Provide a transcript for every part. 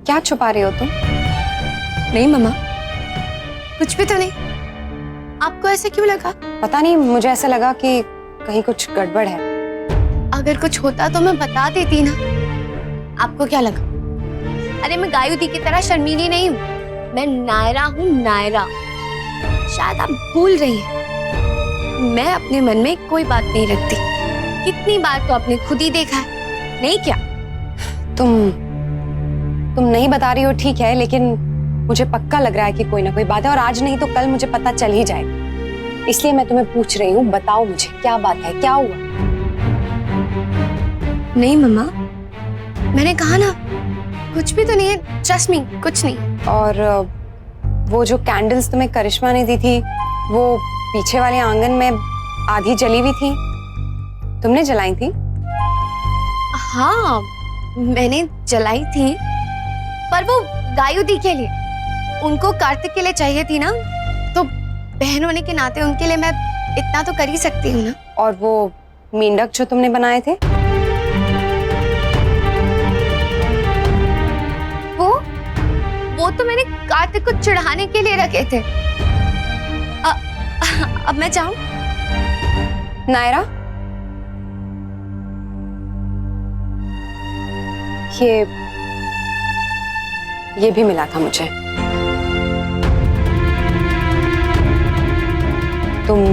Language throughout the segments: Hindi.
क्या छुपा रही हो तुम? नहीं मम्मा, कुछ भी तो नहीं। आपको ऐसे क्यों लगा? पता नहीं, मुझे ऐसा लगा कि कहीं कुछ गड़बड़ है। अगर कुछ होता तो मैं बता देती ना। आपको क्या लगा? अरे मैं गायु दी की तरह शर्मीली नहीं हूँ, मैं नायरा हूँ, नायरा। शायद आप भूल रही हैं। मैं अपने मन में कोई बात नहीं रखती। कितनी बार तो आपने खुद ही देखा है, नहीं क्या? तुम नहीं बता रही हो ठीक है, लेकिन मुझे पक्का लग रहा है कि कोई ना कोई बात है, और आज नहीं तो कल मुझे पता चल ही जाएगा। इसलिए मैं तुम्हें पूछ रही हूँ, बताओ मुझे क्या बात है, क्या हुआ? नहीं मम्मा, मैंने कहा ना, कुछ भी तो नहीं है, ट्रस्ट मी, कुछ नहीं। और वो जो कैंडल्स तुम्हें करिश्मा ने दी थी, वो पीछे वाले आंगन में आधी जली हुई थी, तुमने जलाई थी? हाँ, मैंने जलाई थी, पर वो गायु दी के लिए, उनको कार्तिक के लिए चाहिए थी ना, तो बहन होने के नाते उनके लिए मैं इतना तो कर ही सकती हूँ ना। और वो मेंढक जो तुमने बनाए थे, वो तो मैंने कार्तिक को चढ़ाने के लिए रखे थे। अब मैं जाऊं? नायरा, ये भी मिला था मुझे। तुम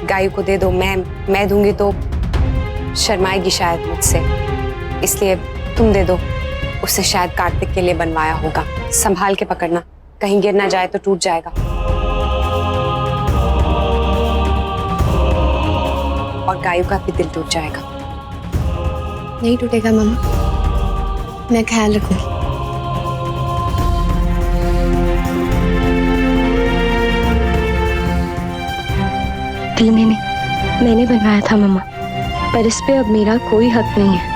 गायु को दे दो, मैं दूंगी तो शर्माएगी शायद मुझसे, इसलिए तुम दे दो। उससे शायद कार्तिक के लिए बनवाया होगा। संभाल के पकड़ना, कहीं गिर ना जाए तो टूट जाएगा। और गायु का भी दिल टूट जाएगा। नहीं टूटेगा मम्मा, मैं ख्याल रखूंगी। नहीं, मैंने बनवाया था मम्मा, पर इस पे अब मेरा कोई हक नहीं है।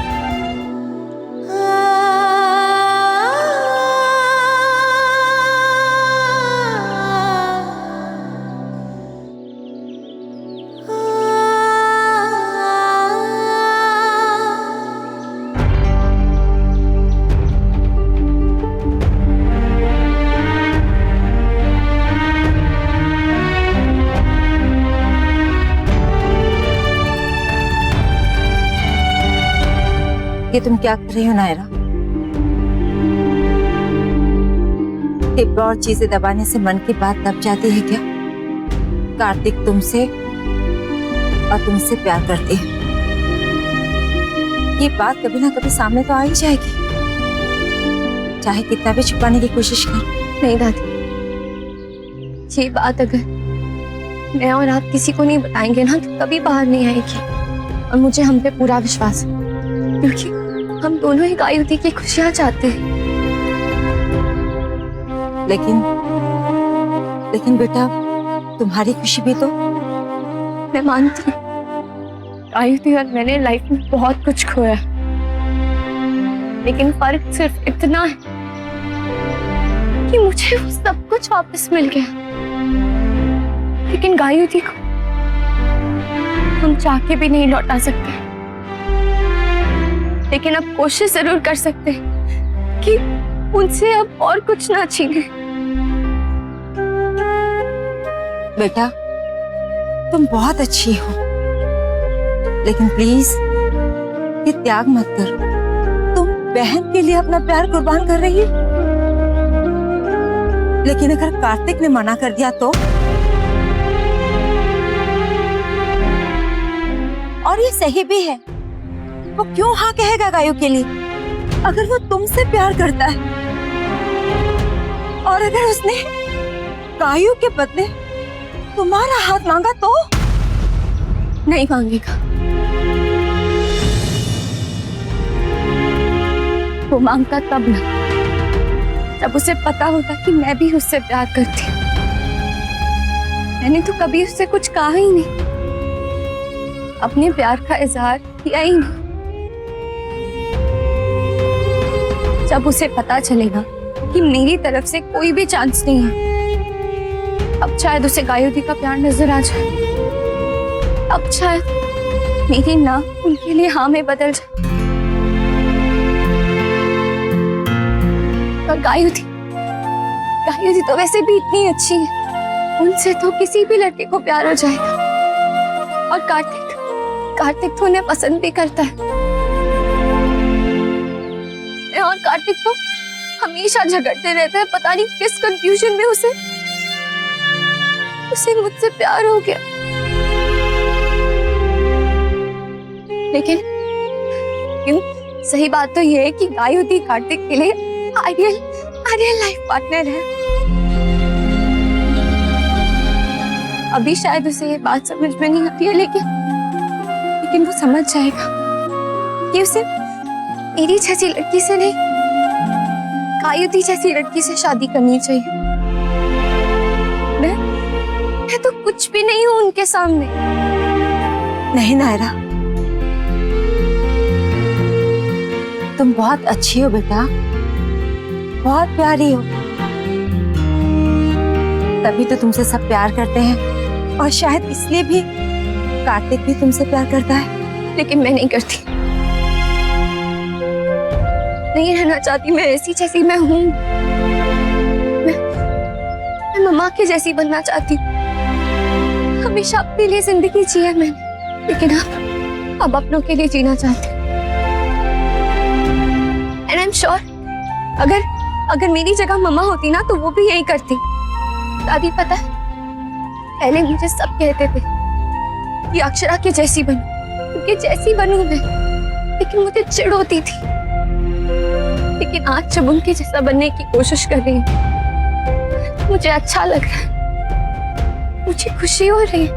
ये तुम क्या कर रही हो नायरा? और चीजें दबाने से मन की बात दब जाती है क्या? कार्तिक तुमसे और तुमसे प्यार करती है, ये बात कभी ना कभी सामने तो आ ही जाएगी, चाहे कितना भी छुपाने की कोशिश कर। नहीं दादी, ये बात अगर मैं और आप किसी को नहीं बताएंगे ना, तो कभी बाहर नहीं आएगी। और मुझे हम पे पूरा विश्वास है, क्योंकि हम दोनों ही गायु दी की खुशियां चाहते हैं। लेकिन बेटा, तुम्हारी खुशी भी तो। मैं मानती हूँ गायु दी और मैंने लाइफ में बहुत कुछ खोया, लेकिन फर्क सिर्फ इतना है कि मुझे वो सब कुछ वापस मिल गया, लेकिन गायु दी को हम चाह के भी नहीं लौटा सकते। लेकिन अब कोशिश जरूर कर सकते हैं कि उनसे अब और कुछ ना छीने। बेटा, तुम बहुत अच्छी हो, लेकिन प्लीज ये त्याग मत करो। तुम बहन के लिए अपना प्यार कुर्बान कर रही हो, लेकिन अगर कार्तिक ने मना कर दिया तो? और ये सही भी है, वो क्यों हाँ कहेगा गायु के लिए, अगर वो तुमसे प्यार करता है? और अगर उसने गायु के बदले तुम्हारा हाथ मांगा तो? नहीं मांगेगा। वो मांगता तब ना, जब उसे पता होता कि मैं भी उससे प्यार करती हूँ। मैंने तो कभी उससे कुछ कहा ही नहीं, अपने प्यार का इजहार किया ही नहीं। जब उसे पता चलेगा कि मेरी तरफ से कोई भी चांस नहीं है, अब शायद उसे गायु दी का प्यार नजर आ जाए, अब शायद मेरी ना उनके लिए हाँ में बदल जाए। और गायुति तो वैसे भी इतनी अच्छी है, उनसे तो किसी भी लड़के को प्यार हो जाएगा। और कार्तिक तो उन्हें पसंद भी करता है। और कार्तिक तो हमेशा झगड़ते रहते हैं, पता नहीं किस कंफ्यूजन में उसे मुझसे प्यार हो गया। लेकिन सही बात तो ये है कि गायुति कार्तिक के लिए आइडियल लाइफ पार्टनर है। अभी शायद उसे ये बात समझ में नहीं आती है, लेकिन वो समझ जाएगा कि उसे मेरी जैसी लड़की से नहीं, गायुति जैसी लड़की से शादी करनी चाहिए। मैं तो कुछ भी नहीं हूं उनके सामने। नहीं नायरा, तुम बहुत अच्छी हो बेटा, बहुत प्यारी हो, तभी तो तुमसे सब प्यार करते हैं। और शायद इसलिए भी कार्तिक भी तुमसे प्यार करता है। लेकिन मैं नहीं करती, नहीं रहना चाहती मैं ऐसी जैसी मैं हूं। मैं मम्मा के जैसी बनना चाहती हूँ। हमेशा अपने लिए जिंदगी जी है मैंने, लेकिन अब अपनों के लिए जीना चाहती हूँ। एंड आई एम श्योर अगर मेरी जगह मम्मा होती ना तो वो भी यही करती। दादी पता है, पहले मुझे सब कहते थे कि अक्षरा के जैसी बनूं, क्योंकि जैसी बनूं मैं, लेकिन मुझे चिढ़ होती थी। लेकिन आज जब उनके जैसा बनने की कोशिश कर रही हूँ, मुझे अच्छा लग रहा है, मुझे खुशी हो रही है।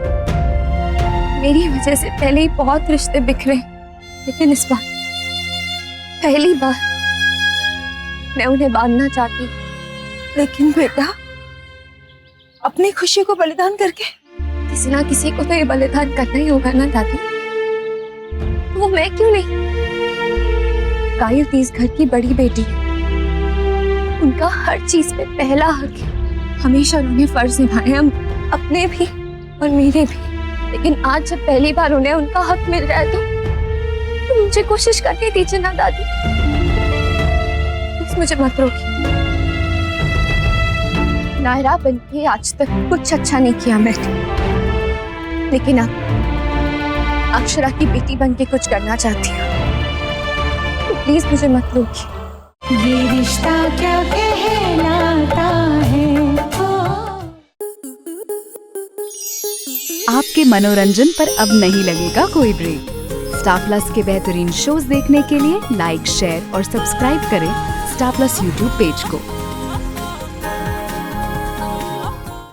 मेरी वजह से पहले ही बहुत रिश्ते बिखरे, लेकिन इस बार पहली बार मैं उन्हें बांधना चाहती। लेकिन बेटा, अपनी खुशी को बलिदान करके किसी ना किसी को तो ये बलिदान करना ही होगा ना दादी। वो मैं क्यों नहीं? गायुति इस घर की बड़ी बेटी है, उनका हर चीज पे पहला हक है। हमेशा उन्हें फर्ज निभाए, हम अपने भी और मेरे भी। लेकिन आज जब पहली बार उन्हें उनका हक मिल रहा है तो मुझे कोशिश करने दीजिए ना दादी, प्लीज मुझे मत रोकिए। नायरा बनके आज तक कुछ अच्छा नहीं किया मैंने, लेकिन अब अक्षरा की बेटी बनके कुछ करना चाहती हूँ। तो प्लीज मुझे मत रोकिए। ये रिश्ता क्या कहलाता है। आपके मनोरंजन पर अब नहीं लगेगा कोई ब्रेक। स्टार प्लस के बेहतरीन शोज देखने के लिए लाइक, शेयर और सब्सक्राइब करें स्टार प्लस यूट्यूब पेज को।